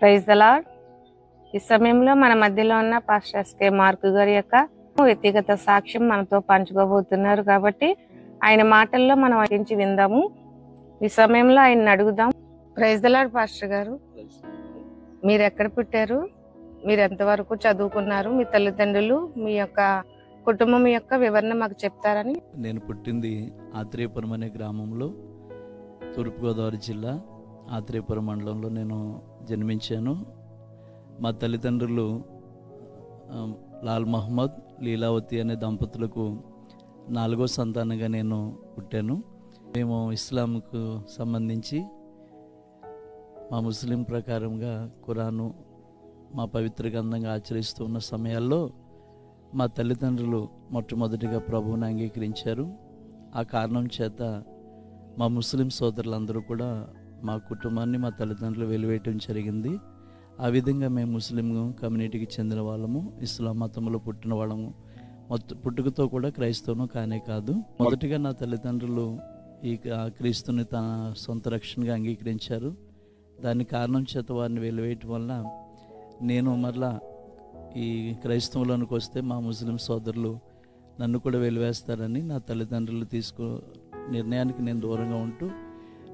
Praise the lord. ఈ సమయంలో మన మధ్యలో ఉన్న పాస్టర్ ఎస్కే మార్కు గారి యొక్క వ్యక్తిగత సాక్ష్యం మనతో పంచుకోబోతున్నారు కాబట్టి ఆయన మాటల్లో మనం ఆలోచించి విందాము. ఈ సమయంలో ఆయన అడుగుదాం. ప్రైజ్ ద లార్డ్ పాస్టర్ గారు, మీరు ఎక్కడ పుట్టారు? మీరు ఎంతవరకు చదువుకున్నారు? మీ తల్లిదండ్రులు, మీ యొక్క కుటుంబం యొక్క వివరణ మాకు చెప్తారని. నేను పుట్టింది ఆత్రేయపురం అనే గ్రామంలో, తూర్పుగోదావరి జిల్లా ఆత్రేయపురం మండలంలో నేను జన్మించాను. మా తల్లిదండ్రులు లాల్ మహమ్మద్, లీలావతి అనే దంపతులకు 4వ సంతానంగా నేను పుట్టాను. మేము ఇస్లాంకు సంబంధించి మా ముస్లిం ప్రకారంగా ఖురాను మా పవిత్ర గ్రంథంగా ఆచరిస్తూ ఉన్న సమయాల్లో మా తల్లిదండ్రులు మొట్టమొదటిగా ప్రభువుని అంగీకరించారు. ఆ కారణం చేత మా ముస్లిం సోదరులందరూ కూడా మా కుటుంబాన్ని, మా తల్లిదండ్రులు వెలివేయటం జరిగింది. ఆ విధంగా మేము ముస్లిం కమ్యూనిటీకి చెందిన వాళ్ళము, ఇస్లాం మతంలో పుట్టిన వాళ్ళము. పుట్టుకతో కూడా క్రైస్తవును కానే కాదు. మొదటిగా నా తల్లిదండ్రులు ఈ క్రీస్తుని తన సొంత రక్షణగా అంగీకరించారు. దాని కారణం చేత వారిని వెలివేయటం వల్ల నేను మరలా ఈ క్రైస్తవులోనికి వస్తే మా ముస్లిం సోదరులు నన్ను కూడా వెలివేస్తారని నా తల్లిదండ్రులు నిర్ణయానికి నేను దూరంగా ఉంటూ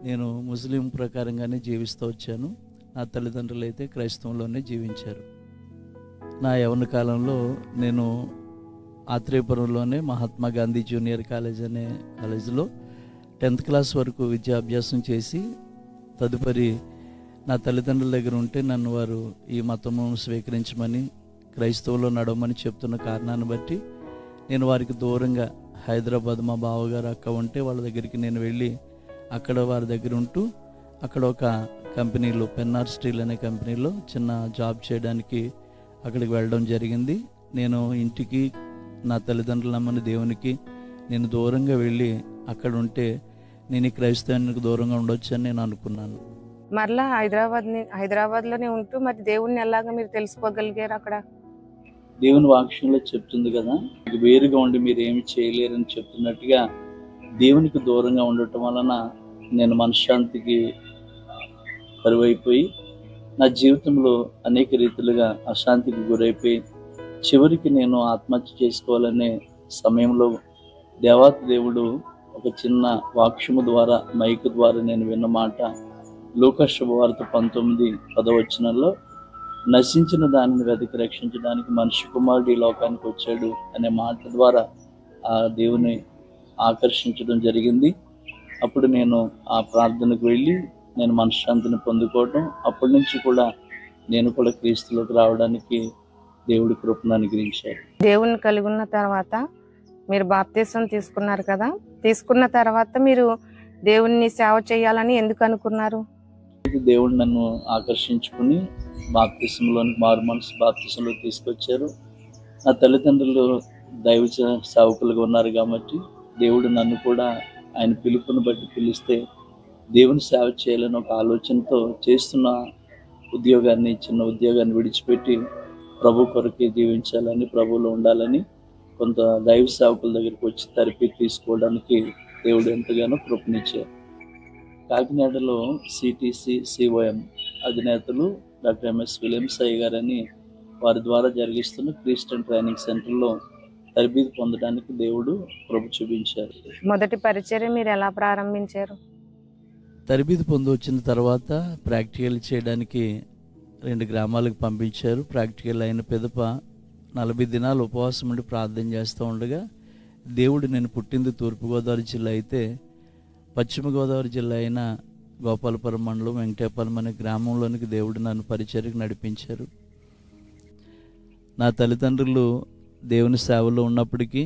నేను ముస్లిం ప్రకారంగానే జీవిస్తూ వచ్చాను. నా తల్లిదండ్రులు అయితే క్రైస్తవంలోనే జీవించారు. నా యవ్వన కాలంలో నేను ఆత్రేయపురంలోనే మహాత్మా గాంధీ జూనియర్ కాలేజ్ అనే కాలేజీలో 10th క్లాస్ వరకు విద్యాభ్యాసం చేసి తదుపరి నా తల్లిదండ్రుల దగ్గర ఉంటే నన్ను వారు ఈ మతము స్వీకరించమని, క్రైస్తవులో నడవమని చెప్తున్న కారణాన్ని బట్టి నేను వారికి దూరంగా హైదరాబాద్ మా బావగారు అక్క ఉంటే వాళ్ళ దగ్గరికి నేను వెళ్ళి అక్కడ వారి దగ్గర ఉంటూ అక్కడ ఒక కంపెనీలో, పెన్నార్ స్టీల్ అనే కంపెనీలో చిన్న జాబ్ చేయడానికి అక్కడికి వెళ్ళడం జరిగింది. నేను ఇంటికి, నా తల్లిదండ్రులు నమ్మని దేవునికి నేను దూరంగా వెళ్ళి అక్కడ ఉంటే నేను ఈ క్రైస్తవానికి దూరంగా ఉండొచ్చు అని నేను అనుకున్నాను. మరలా హైదరాబాద్లోనే ఉంటూ మరి దేవుణ్ణి ఎలాగా మీరు తెలుసుకోగలిగారు? అక్కడ దేవుని వాక్యంలో చెప్తుంది కదా, వేరుగా ఉండి మీరు ఏమి చేయలేరని చెప్తున్నట్టుగా దేవునికి దూరంగా ఉండటం వలన నేను మనశ్శాంతికి కరువైపోయి నా జీవితంలో అనేక రీతిలుగా అశాంతికి గురైపోయి చివరికి నేను ఆత్మహత్య చేసుకోవాలనే సమయంలో దేవాతి దేవుడు ఒక చిన్న వాక్యము ద్వారా, మైకు ద్వారా నేను విన్న మాట లూకా శుభవార్త 19:10 నశించిన దానిని వెతికి రక్షించడానికి మనిషి కుమారుడు ఈ లోకానికి వచ్చాడు అనే మాట ద్వారా ఆ దేవుని ఆకర్షించడం జరిగింది. అప్పుడు నేను ఆ ప్రార్థనకు వెళ్ళి నేను మనశ్శాంతిని పొందుకోవటం, అప్పటి నుంచి కూడా నేను కూడా క్రీస్తులోకి రావడానికి దేవుడి కృపను అనుగ్రహించారు. దేవుని కలిగి ఉన్న తర్వాత మీరు బాప్తిసం తీసుకున్నారు కదా, తీసుకున్న తర్వాత మీరు దేవుణ్ణి సేవ చేయాలని ఎందుకు అనుకున్నారు? దేవుడు నన్ను ఆకర్షించుకుని బాప్తిసంలోనికి, మారు మనసు బాప్తిసంలో తీసుకొచ్చారు. నా తల్లిదండ్రులు దైవ సేవకులుగా ఉన్నారు కాబట్టి దేవుడు నన్ను కూడా ఆయన పిలుపుని బట్టి పిలిస్తే దేవుని సేవ చేయాలని ఒక ఆలోచనతో చేస్తున్న ఉద్యోగాన్ని, చిన్న ఉద్యోగాన్ని విడిచిపెట్టి ప్రభు కొరకే జీవించాలని, ప్రభువులో ఉండాలని కొంత దైవ సేవకుల దగ్గరికి వచ్చి థెరపీ తీసుకోవడానికి దేవుడు ఎంతగానో కృపనిచ్చారు. కాకినాడలో సిటీసీ సిఓఎం అధినేతలు డాక్టర్ ఎంఎస్ విలియమ్స్ అయ్య గారని వారి ద్వారా జరిగిస్తున్న క్రిస్టియన్ ట్రైనింగ్ సెంటర్లో తరబేతి పొందడానికి దేవుడు కృప చూపించారు. మొదటి పరిచర్య మీరు ఎలా ప్రారంభించారు? తరబేతి పొంది వచ్చిన తర్వాత ప్రాక్టికల్ చేయడానికి 2 గ్రామాలకు పంపించారు. ప్రాక్టికల్ అయిన పిదప 40 దినాలు ఉపవాసం ఉండి ప్రార్థన చేస్తూ ఉండగా దేవుడు, నేను పుట్టింది తూర్పుగోదావరి జిల్లా అయితే పశ్చిమ గోదావరి జిల్లా అయిన గోపాలపురం మండలం వెంకటేపాలెం అనే గ్రామంలోనికి దేవుడు నన్ను పరిచర్యకు నడిపించారు. నా తల్లిదండ్రులు దేవుని సేవలో ఉన్నప్పటికీ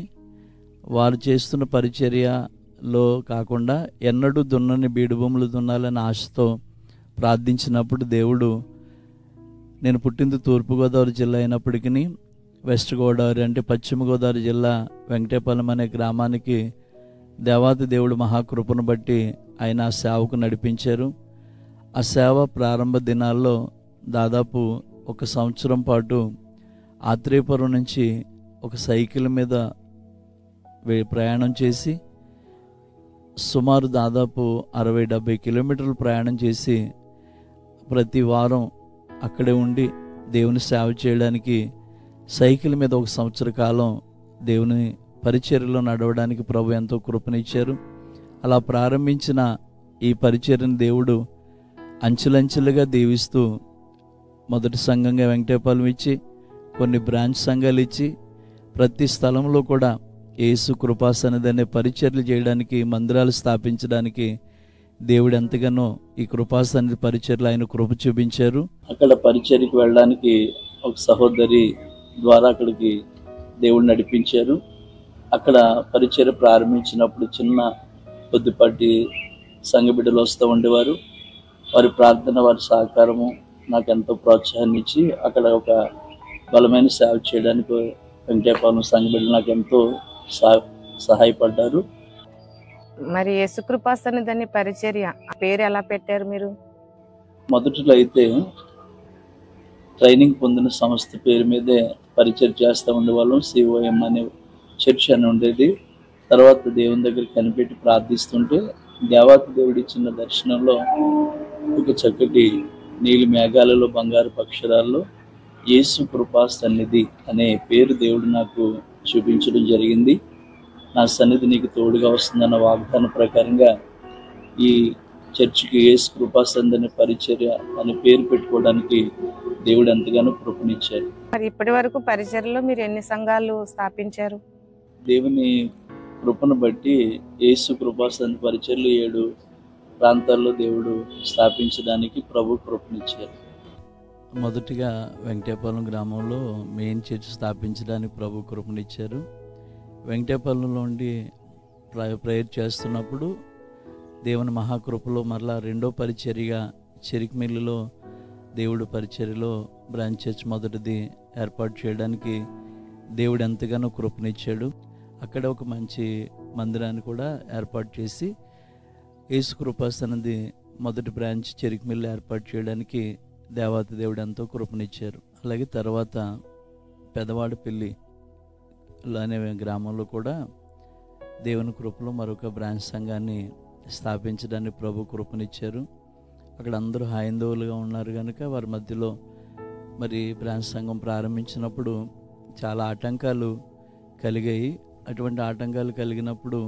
వారు చేస్తున్న పరిచర్యలో కాకుండా ఎన్నడూ దున్నని బీడు భూములు దున్నాలని ఆశతో ప్రార్థించినప్పుడు దేవుడు, నేను పుట్టింది తూర్పుగోదావరి జిల్లా అయినప్పటికీ వెస్ట్ గోదావరి అంటే పశ్చిమ గోదావరి జిల్లా వెంకటేపాలెం అనే గ్రామానికి దేవాతి దేవుడు మహాకృపను బట్టి ఆయన ఆ సేవకు నడిపించారు. ఆ సేవ ప్రారంభ దినాల్లో దాదాపు 1 సంవత్సరం పాటు ఆత్రేయపురం నుంచి ఒక సైకిల్ మీద ప్రయాణం చేసి సుమారు దాదాపు 60-70 కిలోమీటర్లు ప్రయాణం చేసి ప్రతి వారం అక్కడే ఉండి దేవుని సేవ చేయడానికి సైకిల్ మీద 1 సంవత్సర కాలం దేవుని పరిచర్యలో నడవడానికి ప్రభు ఎంతో కృపనిచ్చారు. అలా ప్రారంభించిన ఈ పరిచర్యను దేవుడు అంచెలంచెలుగా దీవిస్తూ మొదటి సంఘంగా వెంకటేపాలెం ఇచ్చి, కొన్ని బ్రాంచ్ సంఘాలు ఇచ్చి, ప్రతి స్థలంలో కూడా యేసు కృపాసన్నిధి అనే పరిచర్యలు చేయడానికి, మందిరాలు స్థాపించడానికి దేవుడు ఎంతగానో ఈ కృపాసన్నిధి పరిచర్యలు ఆయన కృప చూపించారు. అక్కడ పరిచర్యకు వెళ్ళడానికి ఒక సహోదరి ద్వారా అక్కడికి దేవుడు నడిపించారు. అక్కడ పరిచర్య ప్రారంభించినప్పుడు చిన్న కొద్దిపాటి సంఘ బిడ్డలు వస్తూ ఉండేవారు. వారి ప్రార్థన, వారి సహకారము నాకు ఎంతో ప్రోత్సాహాన్ని ఇచ్చి అక్కడ ఒక బలమైన సేవ చేయడానికి వెంకటేపాలెం సంఘ బిడ్డలు నాకు ఎంతో సహాయపడ్డారు. మరి యేసుకృపాసన్నిధి అనే పరిచర్య పేరు ఎలా పెట్టారు మీరు? మొదటిలో అయితే ట్రైనింగ్ పొందిన సంస్థ పేరు మీదే పరిచర్య చేస్తూ ఉండేవాళ్ళం. COM అనే చర్చ్ అని ఉండేది. తర్వాత దేవుని దగ్గర కనిపెట్టి ప్రార్థిస్తుంటే దేవాతి దేవుడు ఇచ్చిన దర్శనంలో ఒక చక్కటి నీలి మేఘాలలో బంగారు అక్షరాల్లో యేసు కృపా సన్నిధి అనే పేరు దేవుడు నాకు చూపించడం జరిగింది. నా సన్నిధి నీకు తోడుగా వస్తుందన్న వాగ్దాన ప్రకారంగా ఈ చర్చికి యేసు కృపా సన్నిధి అనే పరిచర్య అనే పేరు పెట్టుకోవడానికి దేవుడు ఎంతగానో కృపనిచ్చారు. మరి ఇప్పటి వరకు పరిచర్యలో మీరు ఎన్ని సంఘాలు స్థాపించారు? దేవుని కృపను బట్టి యేసు కృపా సన్నిధి పరిచర్యలు 7 ప్రాంతాల్లో దేవుడు స్థాపించడానికి ప్రభు కృపనిచ్చారు. మొదటిగా వెంకటేపాలెం గ్రామంలో మెయిన్ చర్చ్ స్థాపించడానికి ప్రభు కృపనిచ్చారు. వెంకటేపాలెంలో ఉండి ప్రేయర్ చేస్తున్నప్పుడు దేవుని మహాకృపలో మరలా రెండో పరిచర్యగా చెరికిమిల్లులో దేవుడు పరిచర్యలో బ్రాంచ్ చర్చ్ మొదటిది ఏర్పాటు చేయడానికి దేవుడు ఎంతగానో కృపనిచ్చాడు. అక్కడ ఒక మంచి మందిరాన్ని కూడా ఏర్పాటు చేసి యేసు కృపాసన్నిధి మొదటి బ్రాంచ్ చెరికిమిల్లు ఏర్పాటు చేయడానికి దేవాతి దేవుడు ఎంతో కృపనిచ్చారు. అలాగే తర్వాత పెదవాడపల్లి అనే గ్రామంలో కూడా దేవుని కృపలో మరొక బ్రాంచ్ సంఘాన్ని స్థాపించడానికి ప్రభు కృపనిచ్చారు. అక్కడ అందరూ హైందవులుగా ఉన్నారు కనుక వారి మధ్యలో మరి బ్రాంచ్ సంఘం ప్రారంభించినప్పుడు చాలా ఆటంకాలు కలిగాయి. అటువంటి ఆటంకాలు కలిగినప్పుడు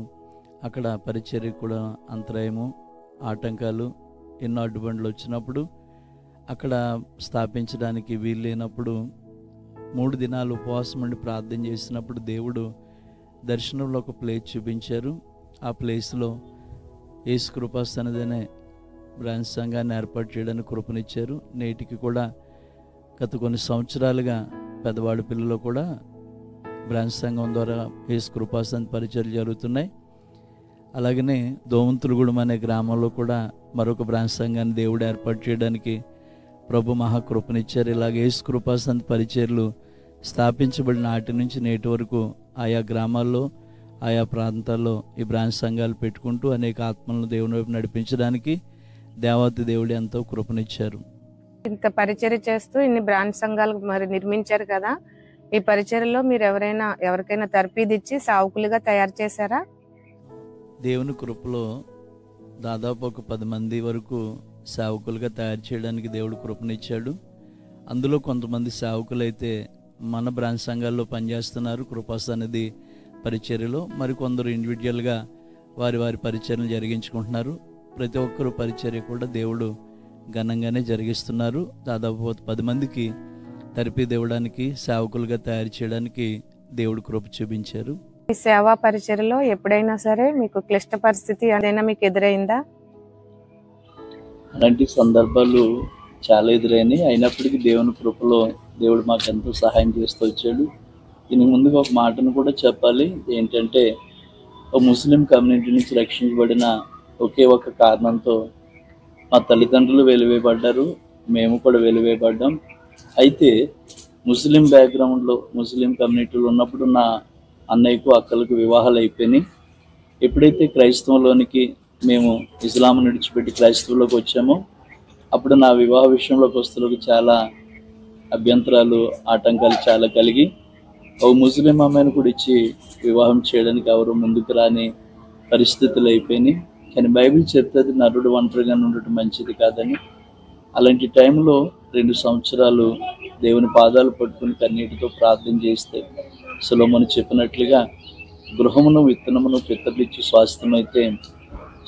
అక్కడ పరిచర్య కూడా అంతరాయము, ఆటంకాలు, ఎన్నో అడ్డుబండ్లు వచ్చినప్పుడు అక్కడ స్థాపించడానికి వీలు లేనప్పుడు 3 దినాలు ఉపవాసం ఉండి ప్రార్థన చేసినప్పుడు దేవుడు దర్శనంలో ఒక ప్లేస్ చూపించారు. ఆ ప్లేస్లో యేసు కృపాసన్నిధి అనే బ్రాంచ్ సంఘాన్ని ఏర్పాటు చేయడానికి కృపనిచ్చారు. నేటికి కూడా గత కొన్ని సంవత్సరాలుగా పెదవాడపల్లిలో కూడా బ్రాంచ్ సంఘం ద్వారా యేసు కృపాసన్నిధి పరిచర్యలు జరుగుతున్నాయి. అలాగనే దోమంతులగూడెం అనే గ్రామంలో కూడా మరొక బ్రాంచ్ సంఘాన్ని దేవుడు ఏర్పాటు చేయడానికి ప్రభు మహాకృపనిచ్చారు. ఇలాగ యేసు కృపాసన్నిధి పరిచర్యలు స్థాపించబడిన నాటి నుంచి నేటి వరకు ఆయా గ్రామాల్లో, ఆయా ప్రాంతాల్లో ఈ బ్రాంచ్ సంఘాలు పెట్టుకుంటూ అనేక ఆత్మలను దేవుని వైపు నడిపించడానికి దేవాతి దేవుడు ఎంతో కృపనిచ్చారు. ఇంత పరిచర్య చేస్తూ ఇన్ని బ్రాంచ్ సంఘాలు మరి నిర్మించారు కదా, ఈ పరిచర్యలో మీరు ఎవరికైనా తర్ఫీదిచ్చి సావుకులుగా తయారు చేశారా? దేవుని కృపలో దాదాపు ఒక 10 మంది వరకు సేవకులుగా తయారు చేయడానికి దేవుడు కృపనిచ్చాడు. అందులో కొంతమంది సేవకులైతే మన బ్రాంచ్ సంఘాల్లో పనిచేస్తున్నారు కృపాసన్నిధి పరిచర్యలో. మరికొందరు ఇండివిజువల్గా వారి పరిచర్యలు జరిగించుకుంటున్నారు. ప్రతి ఒక్కరు పరిచర్య కూడా దేవుడు ఘనంగానే జరిగిస్తున్నారు. దాదాపు 10 మందికి తర్ఫీదు ఇవ్వడానికి, సేవకులుగా తయారు చేయడానికి దేవుడు కృప చూపించారు. ఈ సేవా పరిచర్యలో ఎప్పుడైనా సరే మీకు క్లిష్ట పరిస్థితి ఏదైనా మీకు ఎదురైందా? అలాంటి సందర్భాలు చాలా ఎదురైనాయి. అయినప్పటికీ దేవుని కృపలో దేవుడు మాకు ఎంతో సహాయం చేస్తూ వచ్చాడు. దీనికి ముందుగా ఒక మాటను కూడా చెప్పాలి. ఏంటంటే, ఒక ముస్లిం కమ్యూనిటీ నుంచి రక్షించబడిన ఒకే ఒక కారణంతో మా తల్లిదండ్రులు వెలివేయబడ్డారు, మేము కూడా వెలివేయబడ్డాం. అయితే ముస్లిం బ్యాక్గ్రౌండ్లో, ముస్లిం కమ్యూనిటీలో ఉన్నప్పుడు నా అన్నయ్యకు, అక్కలకు వివాహాలు అయిపోయినాయి. ఎప్పుడైతే క్రైస్తవంలోనికి మేము ఇస్లాం విడిచిపెట్టి క్రైస్తవులోకి వచ్చామో అప్పుడు నా వివాహ విషయంలోకి వస్తువులకు చాలా అభ్యంతరాలు, ఆటంకాలు చాలా కలిగి ఓ ముస్లిం అమ్మాయిని కూడా ఇచ్చి వివాహం చేయడానికి ఎవరు ముందుకు రాని పరిస్థితులు అయిపోయినాయి. కానీ బైబిల్ చెప్తుంది నరుడు ఒంటరిగా ఉండటం మంచిది కాదని. అలాంటి టైంలో 2 సంవత్సరాలు దేవుని పాదాలు పట్టుకుని కన్నీటితో ప్రార్థన చేస్తే సొలొమోను చెప్పినట్లుగా గృహమును విత్తనమును పితరులిచ్చి స్వాస్థ్యమైతే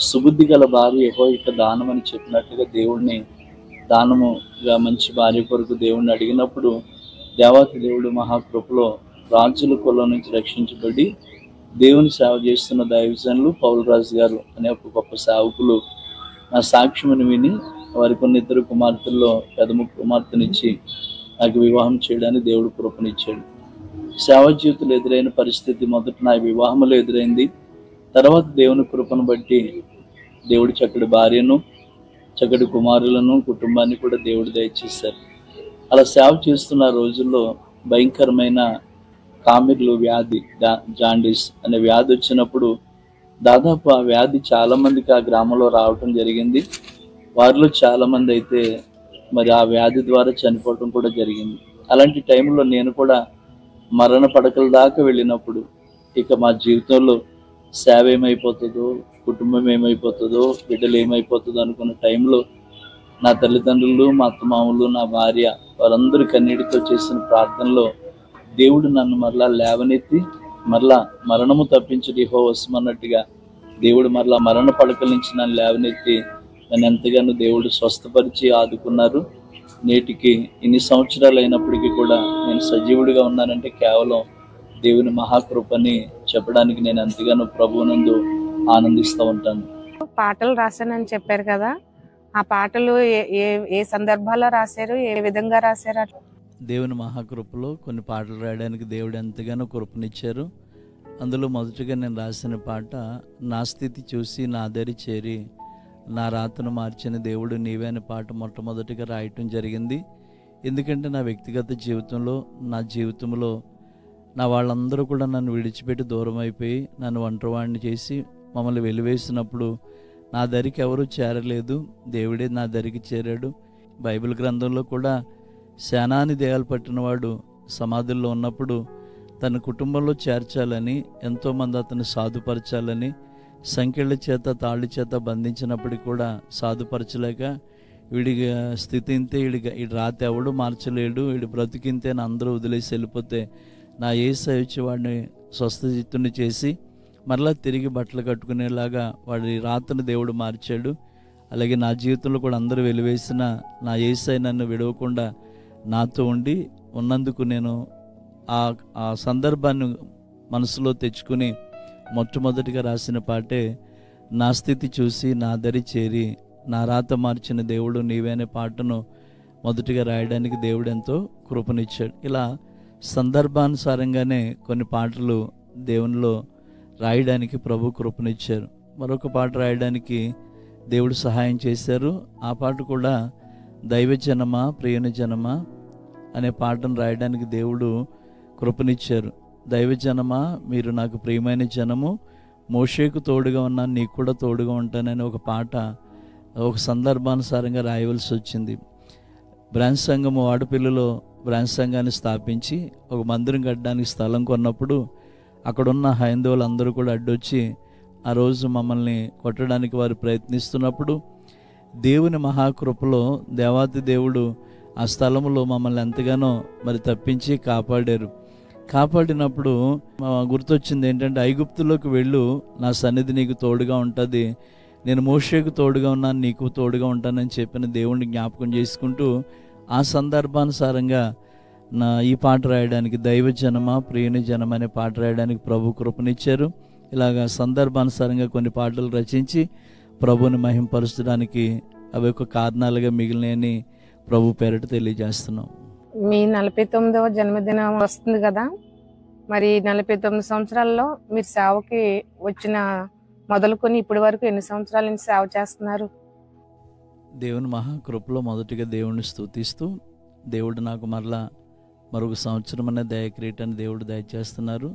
సుబుద్ధి గల భార్య యెహోవాకు దానం అని చెప్పినట్లుగా దేవుడిని దానముగా మంచి భార్య కొరకు దేవుడిని అడిగినప్పుడు దేవాతి దేవుడు మహాకృపలో రాజుల కులం నుంచి రక్షించబడి దేవుని సేవ చేస్తున్న దైవజనులు పౌలరాజు గారు అనే ఒక గొప్ప సేవకులు నా సాక్ష్యమును విని వారి కొన్ని 2 కుమార్తెల్లో పెద్ద కుమార్తెనిచ్చి నాకు వివాహం చేయడానికి దేవుడు కృపనిచ్చాడు. సేవ జీవితంలో ఎదురైన పరిస్థితి మొదట నా వివాహంలో ఎదురైంది. తర్వాత దేవుని కృపను బట్టి దేవుడు చక్కటి భార్యను, చక్కటి కుమారులను, కుటుంబాన్ని కూడా దేవుడు దయచేశారు. అలా సేవ చేస్తున్న రోజుల్లో భయంకరమైన కామెర్లు వ్యాధి, జాండీస్ అనే వ్యాధి వచ్చినప్పుడు దాదాపు ఆ వ్యాధి చాలా మందికి ఆ గ్రామంలో రావటం జరిగింది. వారిలో చాలా మంది అయితే మరి ఆ వ్యాధి ద్వారా చనిపోవటం కూడా జరిగింది. అలాంటి టైంలో నేను కూడా మరణ పడకల దాకా వెళ్ళినప్పుడు ఇక మా జీవితంలో సేవ ఏమైపోతుందో, కుటుంబం ఏమైపోతుందో, బిడ్డలు ఏమైపోతుందో అనుకున్న టైంలో నా తల్లిదండ్రులు, మా అత్తమామలు, నా భార్య వారందరూ కన్నీటితో చేసిన ప్రార్థనలో దేవుడు నన్ను మరలా లేవనెత్తి మరలా మరణము తప్పించడం యెహోవా వశమన్నట్టుగా దేవుడు మరలా మరణ పడకల నుంచి నన్ను లేవనెత్తి నన్ను ఎంతగానో దేవుడు స్వస్థపరిచి ఆదుకున్నారు. నేటికి ఇన్ని సంవత్సరాలు అయినప్పటికీ కూడా నేను సజీవుడిగా ఉన్నానంటే కేవలం దేవుని మహాకృపని చెప్పడానికి నేను ఎంతగానో ప్రభువునందు ఆనందిస్తూ ఉంటాను. పాటలు రాశానని చెప్పారు కదా, ఆ పాటలు ఏ సందర్భాల్లో రాశారు, ఏ విధంగా రాశారు? దేవుని మహాకృపలో కొన్ని పాటలు రాయడానికి దేవుడు ఎంతగానో కృపనిచ్చారు. అందులో మొదటగా నేను రాసిన పాట నా స్థితి చూసి నా దరి చేరి నా రాతను మార్చిన దేవుడు నీవే అనే పాట మొట్టమొదటిగా రాయటం జరిగింది. ఎందుకంటే నా వ్యక్తిగత జీవితంలో, నా జీవితంలో నా వాళ్ళందరూ కూడా నన్ను విడిచిపెట్టి దూరం అయిపోయి నన్ను ఒంటరివాడిని చేసి మమ్మల్ని వెలివేసినప్పుడు నా దరికి ఎవరూ చేరలేదు, దేవుడే నా దరికి చేరాడు. బైబిల్ గ్రంథంలో కూడా శానాని దేహాలు పట్టినవాడు సమాధుల్లో ఉన్నప్పుడు తన కుటుంబంలో చేర్చాలని, ఎంతోమంది అతను సాధుపరచాలని సంకెళ్ళ చేత తాళ్ళ చేత బంధించినప్పటికీ కూడా సాధుపరచలేక వీడి స్థితి ఇంతే, వీడి రాత ఎవడు మార్చలేడు, వీడి బ్రతికింతే అని అందరూ వదిలేసి వెళ్ళిపోతే నా యేసయ్య వచ్చి వాడిని స్వస్థచిత్తుని చేసి మరలా తిరిగి బట్టలు కట్టుకునేలాగా వాడి రాతను దేవుడు మార్చాడు. అలాగే నా జీవితంలో కూడా అందరూ వెలివేసిన నా యేసయ్య నన్ను విడవకుండా నాతో ఉండి ఉన్నందుకు నేను ఆ సందర్భాన్ని మనసులో తెచ్చుకుని మొట్టమొదటిగా రాసిన పాటే నా స్థితి చూసి నా దరి చేరి నా రాత మార్చిన దేవుడు నీవే అనే పాటను మొదటిగా రాయడానికి దేవుడు ఎంతో కృపనిచ్చాడు. ఇలా సందర్భానుసారంగానే కొన్ని పాటలు దేవునిలో రాయడానికి ప్రభు కృపనిచ్చారు. మరొక పాట రాయడానికి దేవుడు సహాయం చేశారు. ఆ పాట కూడా దైవజనమా ప్రియని జనమా అనే పాటను రాయడానికి దేవుడు కృపనిచ్చారు. దైవజనమా మీరు నాకు ప్రియమైన జనము, మోషేకు తోడుగా ఉన్నాను నీకు కూడా తోడుగా ఉంటానని ఒక పాట ఒక సందర్భానుసారంగా రాయవలసి వచ్చింది. బ్రాంచ్ సంఘము వాడపిల్లలో బ్రాంచ్ సంఘాన్ని స్థాపించి ఒక మందిరం కట్టడానికి స్థలం కొన్నప్పుడు అక్కడున్న హైందవులందరూ కూడా అడ్డొచ్చి ఆ రోజు మమ్మల్ని కొట్టడానికి వారు ప్రయత్నిస్తున్నప్పుడు దేవుని మహాకృపలో దేవాతి దేవుడు ఆ స్థలంలో మమ్మల్ని ఎంతగానో మరి తప్పించి కాపాడినప్పుడు గుర్తొచ్చింది ఏంటంటే, ఐగుప్తులోకి వెళ్ళు, నా సన్నిధి నీకు తోడుగా ఉంటుంది, నేను మోషేకు తోడుగా ఉన్నాను నీకు తోడుగా ఉంటానని చెప్పిన దేవుణ్ణి జ్ఞాపకం చేసుకుంటూ ఆ సందర్భానుసారంగా ఈ పాట రాయడానికి దైవజనమా ప్రియని జనం అనే పాట రాయడానికి ప్రభు కృపనిచ్చారు. ఇలాగా సందర్భానుసారంగా కొన్ని పాటలు రచించి ప్రభుని మహింపరచడానికి అవి ఒక కారణాలుగా మిగిలినని ప్రభు పేరిట తెలియజేస్తున్నాం. మీ 49వ జన్మదినం వస్తుంది కదా, మరి 49 సంవత్సరాల్లో మీరు సేవకి వచ్చిన మొదలుకొని ఇప్పటి వరకు ఎన్ని సంవత్సరాల నుంచి సేవ చేస్తున్నారు? దేవుని మహాకృపలో మొదటిగా దేవుడిని స్తుతిస్తూ, దేవుడు నాకు మరలా మరొక సంవత్సరం అనే దయక్రీటాన్ని దేవుడు దయచేస్తున్నారు.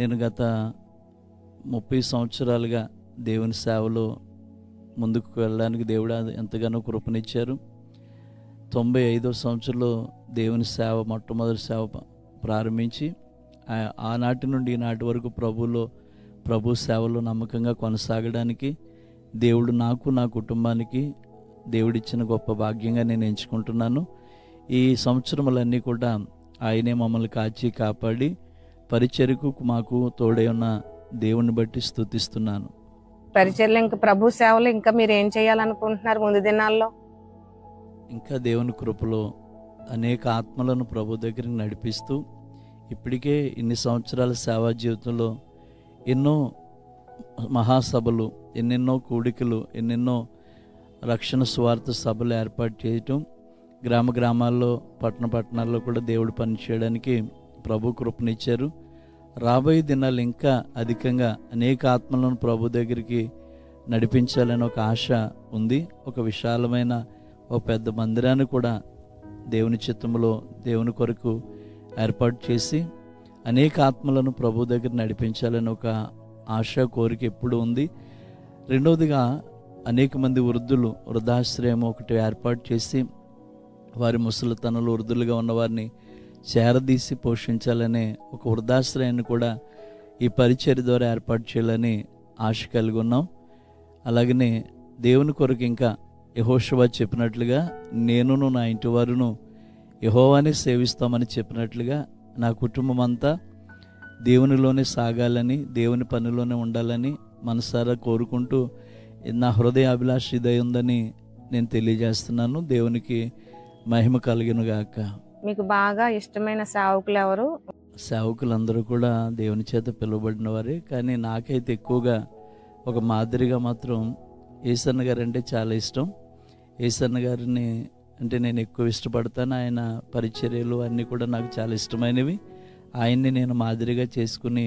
నేను గత 30 సంవత్సరాలుగా దేవుని సేవలో ముందుకు వెళ్ళడానికి దేవుడు ఎంతగానో కృపనిచ్చారు. 95వ సంవత్సరంలో దేవుని సేవ మొట్టమొదటి సేవ ప్రారంభించి ఆనాటి నుండి ఈనాటి వరకు ప్రభు సేవలో నమ్మకంగా కొనసాగడానికి దేవుడు నాకు నా కుటుంబానికి దేవుడిచ్చిన గొప్ప భాగ్యంగా నేను ఎంచుకుంటున్నాను. ఈ సంవత్సరములన్నీ కూడా ఆయనే మమ్మల్ని కాచి కాపాడి పరిచర్యకు మాకు తోడై ఉన్న దేవుని బట్టి స్తుతిస్తున్నాను. పరిచర్లు ఇంకా ప్రభు సేవలు ఇంకా మీరు ఏం చేయాలనుకుంటున్నారు ముందు దినాల్లో? ఇంకా దేవుని కృపలో అనేక ఆత్మలను ప్రభు దగ్గరికి నడిపిస్తూ ఇప్పటికే ఇన్ని సంవత్సరాల సేవా జీవితంలో ఎన్నో మహాసభలు, ఎన్నెన్నో కూడికలు, ఎన్నెన్నో రక్షణ స్వార్థ సభలు ఏర్పాటు చేయటం, గ్రామ గ్రామాల్లో పట్టణాల్లో కూడా దేవుడు పని చేయడానికి ప్రభు కృపనిచ్చారు. రాబోయే దినాలు ఇంకా అధికంగా అనేక ఆత్మలను ప్రభు దగ్గరికి నడిపించాలని ఒక ఆశ ఉంది. ఒక విశాలమైన ఒక పెద్ద మందిరాన్ని కూడా దేవుని చిత్తంలో దేవుని కొరకు ఏర్పాటు చేసి అనేక ఆత్మలను ప్రభు దగ్గర నడిపించాలని ఒక ఆశ, కోరిక ఎప్పుడు ఉంది. రెండవదిగా అనేక మంది వృద్ధాశ్రయం ఒకటి ఏర్పాటు చేసి వారి ముసలితనంలో వృద్ధులుగా ఉన్నవారిని చేరదీసి పోషించాలనే ఒక వృద్ధాశ్రయాన్ని కూడా ఈ పరిచర్య ద్వారా ఏర్పాటు చేయాలని ఆశ కలిగి ఉన్నాం. అలాగనే దేవుని కొరకు ఇంకా యెహోషువ చెప్పినట్లుగా నేనును నా ఇంటి వారును యెహోవానే సేవిస్తామని చెప్పినట్లుగా నా కుటుంబం అంతా దేవునిలోనే సాగాలని, దేవుని పనిలోనే ఉండాలని మనసారా కోరుకుంటూ నా హృదయ అభిలాష ఇదై ఉందని నేను తెలియజేస్తున్నాను. దేవునికి మహిమ కలుగును గాక. మీకు బాగా ఇష్టమైన సేవకులు ఎవరు? సేవకులందరూ కూడా దేవుని చేత పిలువబడిన వారే, కానీ నాకైతే ఎక్కువగా ఒక మాదిరిగా మాత్రం యేసన్న గారు అంటే చాలా ఇష్టం. యేసన్న గారిని అంటే నేను ఎక్కువ ఇష్టపడతాను. ఆయన పరిచర్యలు అన్నీ కూడా నాకు చాలా ఇష్టమైనవి. ఆయన్ని నేను మాదిరిగా చేసుకుని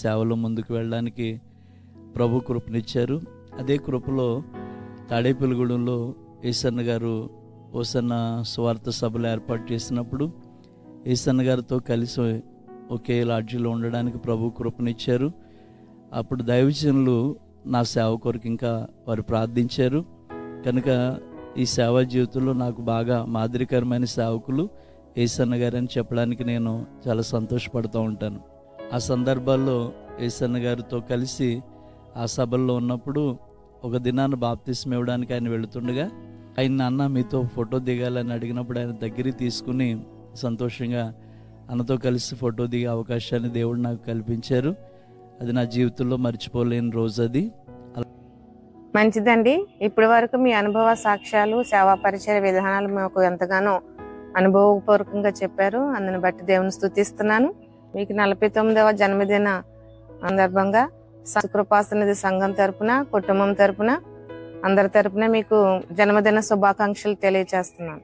సేవలో ముందుకు వెళ్ళడానికి ప్రభు కృపనిచ్చారు. అదే కృపలో తాడేపల్లిగూడెంలో యేసన్న గారు ఓసన్న స్వార్థ సభలు ఏర్పాటు చేసినప్పుడు యేసన్న గారితో కలిసి ఒకే లాడ్జిలో ఉండడానికి ప్రభు కృపనిచ్చారు. అప్పుడు దైవజనులు నా సేవ కొరకు ఇంకా వారు ప్రార్థించారు. కనుక ఈ సేవా జీవితంలో నాకు బాగా మాదిరికరమైన సేవకులు యేసన్న గారు అని చెప్పడానికి నేను చాలా సంతోషపడుతూ ఉంటాను. ఆ సందర్భాల్లో యేసన్న గారితో కలిసి ఆ సభల్లో ఉన్నప్పుడు ఒక దినాన్ని బాప్తిస్మం ఇవ్వడానికి ఆయన వెళుతుండగా ఆయన అన్న మీతో ఫోటో దిగాలని అడిగినప్పుడు ఆయన దగ్గరికి తీసుకుని సంతోషంగా అన్నతో కలిసి ఫోటో దిగే అవకాశాన్ని దేవుడు నాకు కల్పించారు. అది నా జీవితంలో మర్చిపోలేని రోజు అది. మంచిదండి. ఇప్పటి వరకు మీ అనుభవ సాక్ష్యాలు, సేవా పరిచయ విధానాలు మాకు ఎంతగానో అనుభవపూర్వకంగా చెప్పారు. అందుని బట్టి దేవుని స్తుతిస్తున్నాను. మీకు 49వ జన్మదిన సందర్భంగా కృపాసన్నిధి సంఘం తరపున, కుటుంబం తరపున, అందరి తరపున మీకు జన్మదిన శుభాకాంక్షలు తెలియజేస్తున్నాను.